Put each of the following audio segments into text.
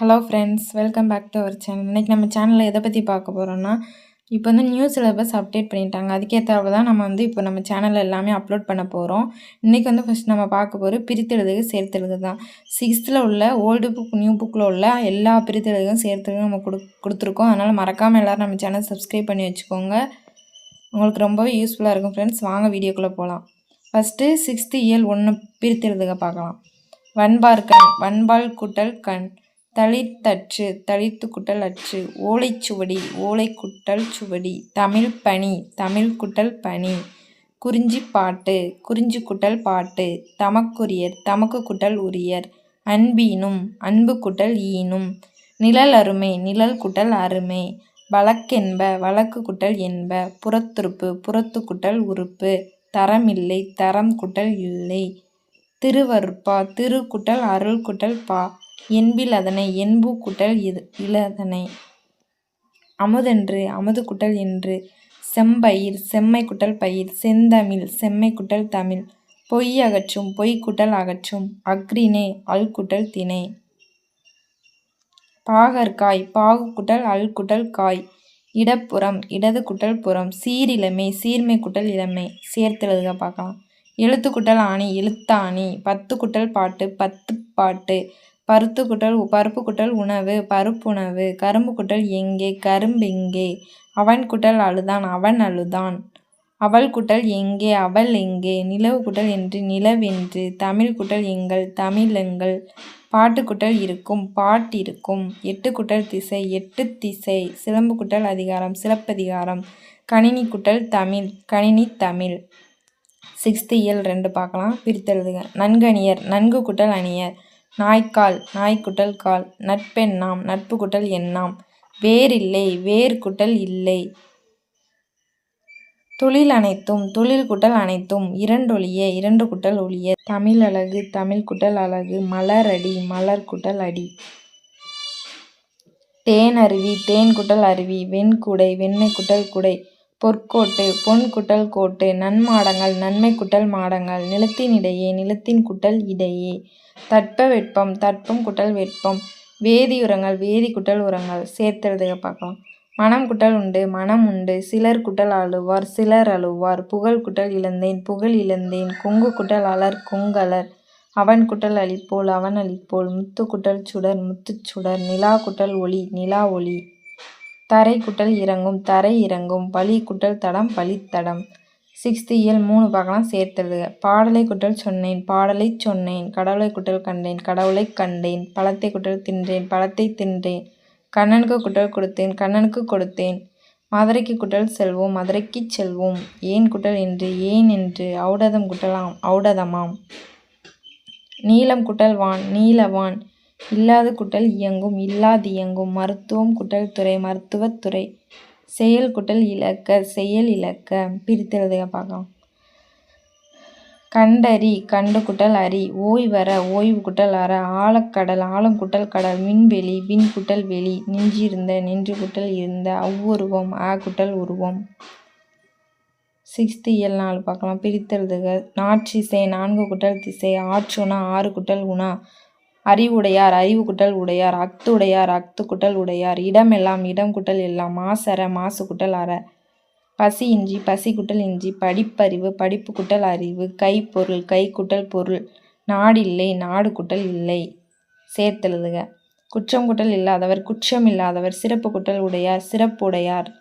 Hello friends, welcome back to our channel. இன்றைக்கி நம்ம சேனலில் எதை பற்றி பார்க்க போகிறோன்னா, இப்போ நியூ சிலபஸ் அப்டேட் பண்ணிட்டாங்க. அதுக்கேற்றாப்புல தான் இப்போ நம்ம சேனலில் எல்லாமே அப்லோட் பண்ண போகிறோம். இன்றைக்கி ஃபஸ்ட் நம்ம பார்க்க போகிற பிரித்தெழுதுக சேர்த்தெழுது தான். 6th உள்ள ஓல்டு புக் நியூ புக்கில் உள்ள எல்லா பிரித்தெழுதுகளும் சேர்த்தெழுதும் நம்ம கொடுத்துருக்கோம். அதனால் மறக்காமல் எல்லோரும் நம்ம சேனல் சப்ஸ்கிரைப் பண்ணி வச்சுக்கோங்க. உங்களுக்கு ரொம்பவே யூஸ்ஃபுல்லாக இருக்கும் ஃப்ரெண்ட்ஸ். வாங்க வீடியோக்குள்ளே போகலாம். ஃபஸ்ட்டு 6th இயல் 1 பிரித்தெழுதுக பார்க்கலாம். வன்பார் கண், வன்பால் கூட்டல் கண். தளிர்த்தற்று, தளிர்த்து குட்டல் அற்று. ஓலைச்சுவடி, ஓலை குட்டல் சுவடி. தமிழ் பனி, தமிழ் குட்டல் பனி. குறிஞ்சி பாட்டு, குறிஞ்சி குட்டல் பாட்டு. தமக்குரியர், தமக்கு குட்டல் உரியர். அன்பீனும், அன்பு குட்டல் ஈனும். நிழல் அருமை, நிழல் குட்டல் அருமை. வழக்கென்ப, வழக்கு குட்டல் என்ப. புறத்துறுப்பு, புறத்து குட்டல் உறுப்பு. தரமில்லை, தரம் குட்டல் இல்லை. திருவருட்பா, திரு குட்டல் அருள் குட்டல் பா. என்பில் அதனை, என்பு குட்டல் இலதனை. அமுதென்று, அமுது குட்டல் என்று. செம்பயிர், செம்மை குட்டல் பயிர். செந்தமிழ், செம்மை குட்டல் தமிழ். பொய் அகற்றும், பொய் குட்டல் அகற்றும். அக்ரிணை, அல் குட்டல் திணை. பாகற்காய், பாகு குட்டல் அல் குட்டல் காய். இடப்புறம், இடது குட்டல் புறம். சீரிழமை, சீர்மை குட்டல் இளமை. சேர்த்தெழுதுக பார்க்கலாம். எழுத்து குட்டல் ஆணி, எழுத்தாணி. பத்து குட்டல் பாட்டு, பத்து பாட்டு. பருத்து குட்டல் பருப்பு குட்டல் உணவு, பருப்புணவு. கரும்பு குட்டல் எங்கே, கரும்பெங்கே. அவன் குட்டல் அழுதான், அவன் அழுதான். அவள் குட்டல் எங்கே, அவள் எங்கே. நிலவு குட்டல் என்று, நிலவென்று. தமிழ் குட்டல் எங்கள், தமிழெங்கள். பாட்டு குட்டல் இருக்கும், பாட்டிருக்கும். எட்டு குட்டல் திசை, எட்டு திசை. சிலம்பு குட்டல் அதிகாரம், சிலப்பதிகாரம். கணினி குட்டல் தமிழ், கணினி தமிழ். 6th இயல் 2 பார்க்கலாம். பிரித்தெழுதுக. நன்கணியர், நன்கு குட்டல் அணியர். நாய்க்கால், நாய் குட்டல் கால். நட்பெண்ணாம், நட்பு குட்டல் எண்ணாம். வேறில்லை, வேர் குட்டல் இல்லை. தொழில் அனைத்தும், தொழில் குட்டல் அனைத்தும். இரண்டொழிய, இரண்டு குட்டல் ஒழிய. தமிழ் அழகு, தமிழ் குட்டல் அழகு. மலரடி, மலர் குட்டல் அடி. தேன் அருவி, தேன் குட்டல் அருவி. வெண்குடை, வெண்மை குட்டல் குடை. பொற்கோட்டு, பொன் குட்டல் கோட்டு. நன்மாடங்கள், நன்மை குட்டல் மாடங்கள். நிலத்தின் இடையே, நிலத்தின் குட்டல் இடையே. தட்ப வெப்பம், தட்பம் குட்டல் வெப்பம். வேதி உரங்கள், வேதி குட்டல் உரங்கள். சேர்த்தெழுதுக பார்க்கலாம். மனம் குட்டல் உண்டு, மனம் உண்டு. சிலர் குட்டல் அழுவார், சிலர் அழுவார். புகழ் குட்டல் இழந்தேன், புகழ் இழந்தேன். கொங்கு குட்டல் அலர், கொங்கலர். அவன் குட்டல் அளிப்போல், அவன் அளிப்போல். முத்து குட்டல் சுடர், முத்துச் சுடர். நிலா குட்டல் ஒளி, நிலா ஒளி. தரை குட்டல் இறங்கும், தரை இறங்கும். பலி குட்டல் தடம், பலித்தடம். 6th இயல் 3 பார்க்கலாம். சேர்த்தெழுதுக. பாடலை குட்டல் சொன்னேன், பாடலை சொன்னேன். கடவுளை குட்டல் கண்டேன், கடவுளை கண்டேன். பழத்தை குட்டல் தின்றேன், பழத்தை தின்றேன். கண்ணனுக்கு குட்டல் கொடுத்தேன், கண்ணனுக்கு கொடுத்தேன். மதுரைக்கு குட்டல் செல்வோம், மதுரைக்கு செல்வோம். ஏன் குட்டல் என்று, ஏன் என்று. ஔடதம் குட்டலாம், ஔடதமாம். நீலம் குட்டல் வான், நீலவான். இல்லாது குட்டல் இயங்கும், இல்லாதியங்கும். மருத்துவம் குட்டல் துறை, மருத்துவத்துறை. செயல் குட்டல் இலக்க, செயல் இலக்க. பிரித்தெழுதுக பார்க்கலாம். கண்டறி, கண்டு குட்டல் அறி. ஓய்வற, ஓய்வு குட்டல் அற. ஆழக்கடல், ஆழம் குட்டல் கடல். விண்வெளி, விண் குட்டல் வெளி. நின்றிருந்த, நின்று குட்டல் இருந்த. அவ்வுருவம், குட்டல் உருவம். 6th இயல் 4 பார்க்கலாம். பிரித்தெழுதுக. நாற்றிசை, 4 குட்டல் திசை. ஆற்றுணா, 6 குட்டல் உணா. அறிவுடையார், அறிவு குட்டல் உடையார். அஃது உடையார், அஃது குட்டல் உடையார். இடமெல்லாம், இடம் குட்டல் எல்லாம். மாசற, மாசு குட்டல் அற. பசி இன்றி, பசி குட்டல் இன்றி. படிப்பறிவு, படிப்பு குட்டல் அறிவு. கைப்பொருள், கை குட்டல் பொருள். நாடில்லை, நாடு குட்டல் இல்லை. சேர்த்தெழுதுக. குற்றம் குட்டல் இல்லாதவர், குற்றம் இல்லாதவர். சிறப்பு குட்டல் உடையார், சிறப்பு உடையார்.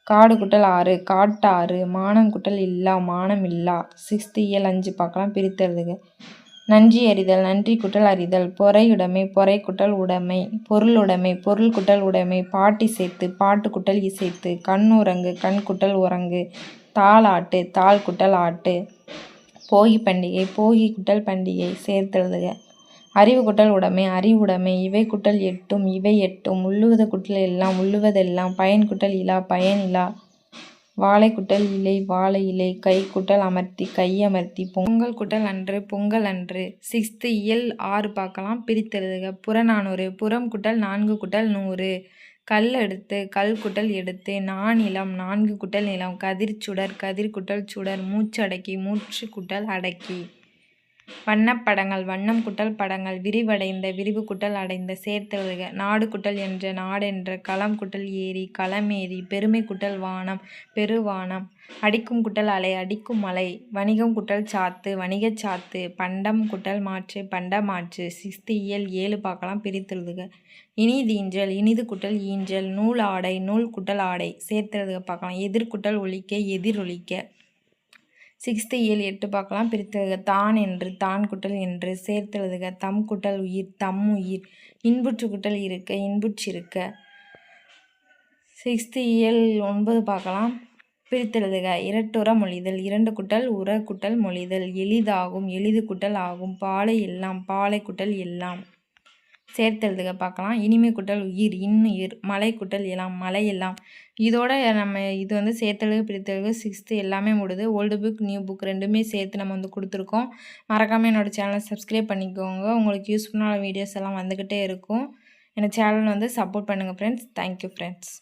காடு குட்டல் ஆறு, காட்டாறு. மானம் குட்டல் இல்லா, மானம் இல்லா. 6th இயல் 5 பார்க்கலாம். பிரித்தெழுதுக. நன்றி அறிதல், நன்றி குட்டல் அறிதல். பொறையுடைமை, பொறை குட்டல் உடைமை. பொருளுடைமை, பொருள் குட்டல் உடைமை. பாட்டிசைத்து, பாட்டு குட்டல் இசைத்து. கண்ணுறங்கு, கண் குட்டல் உறங்கு. தாளாட்டு, தாள் குட்டல் ஆட்டு. போகி பண்டிகை, போகி குட்டல் பண்டிகை. சேர்த்தெழுதுக. அறிவு குட்டல் உடைமை, அறிவுடைமை. இவை குட்டல் எட்டும், இவை எட்டும். உள்ளுவது குட்டல் எல்லாம், உள்ளுவதெல்லாம். பயன் குட்டல் இலா, பயன் இலா. வாழை குட்டல் இலை, வாழை இலை. கை குட்டல் அமர்த்தி, கையமர்த்தி. பொங்கல் குட்டல் அன்று, பொங்கல் அன்று. 6th இயல் 6 பார்க்கலாம். பிரித்தெழுதுக. புறநானூறு, புறம் குட்டல் 4 குட்டல் 100. கல் எடுத்து, கல் குட்டல் எடுத்து. நானிலம், 4 குட்டல் நிலம். கதிர் சுடர், கதிர் குட்டல் சுடர். மூச்சடக்கி, மூச்சு குட்டல் அடக்கி. வண்ணப்படங்கள் வண்ணம் குட்டல் படங்கள் விரிவடைந்த விரிவு குட்டல் அடைந்த சேர்த்தெழுதுக. நாடு குட்டல் என்ற நாடென்ற களம் குட்டல் ஏரி களமேரி பெருமை குட்டல் வானம் பெருவானம் அடிக்கும் குட்டல் அலை அடிக்கும் மலை வணிகம் குட்டல் சாத்து வணிகச் சாத்து பண்டம் குட்டல் மாற்று பண்டமாற்று. 6th இயல் 7 பார்க்கலாம், பிரித்தெழுதுக. இனிதீன்றல் இனிது குட்டல் ஈன்றல் நூல் ஆடை நூல் குட்டல் ஆடை சேர்த்தெழுதுக பார்க்கலாம். எதிர் குட்டல் ஒலிக்க எதிரொலிக்க. 6th இயல் 8 பார்க்கலாம், பிரித்தெழுதுக. தான் என்று தான் குட்டல் என்று சேர்த்தெழுதுக. தம் குட்டல் உயிர் தம் உயிர் இன்புற்று குட்டல் இருக்க இன்புற்றிருக்க. 6th இயல் 9 பார்க்கலாம், பிரித்தெழுதுக. இரட்டுற மொழிதல் இரண்டு குட்டல் உற குட்டல் மொழிதல் எளிதாகும் எளிது குட்டல் ஆகும் பாலை எல்லாம் பாலை குட்டல் எல்லாம் சேர்த்தெழுதுக பார்க்கலாம். இனிமை குட்டல் உயிர் இன்னுயிர் மலை குட்டல் எல்லாம் மலை எல்லாம். இதோட நம்ம இது வந்து சேர்த்தெழுது பிரித்தெழுது 6th எல்லாமே முடியுது. ஓல்டு புக் நியூ புக் ரெண்டுமே சேர்த்து நம்ம வந்து கொடுத்துருக்கோம். மறக்காமல் என்னோடய சேனலை சப்ஸ்கிரைப் பண்ணிக்கோங்க. உங்களுக்கு யூஸ்ஃபுல்லான வீடியோஸ் எல்லாம் வந்துக்கிட்டே இருக்கும். என்னோடய சேனல் வந்து சப்போர்ட் பண்ணுங்கள் ஃப்ரெண்ட்ஸ். Thank you friends.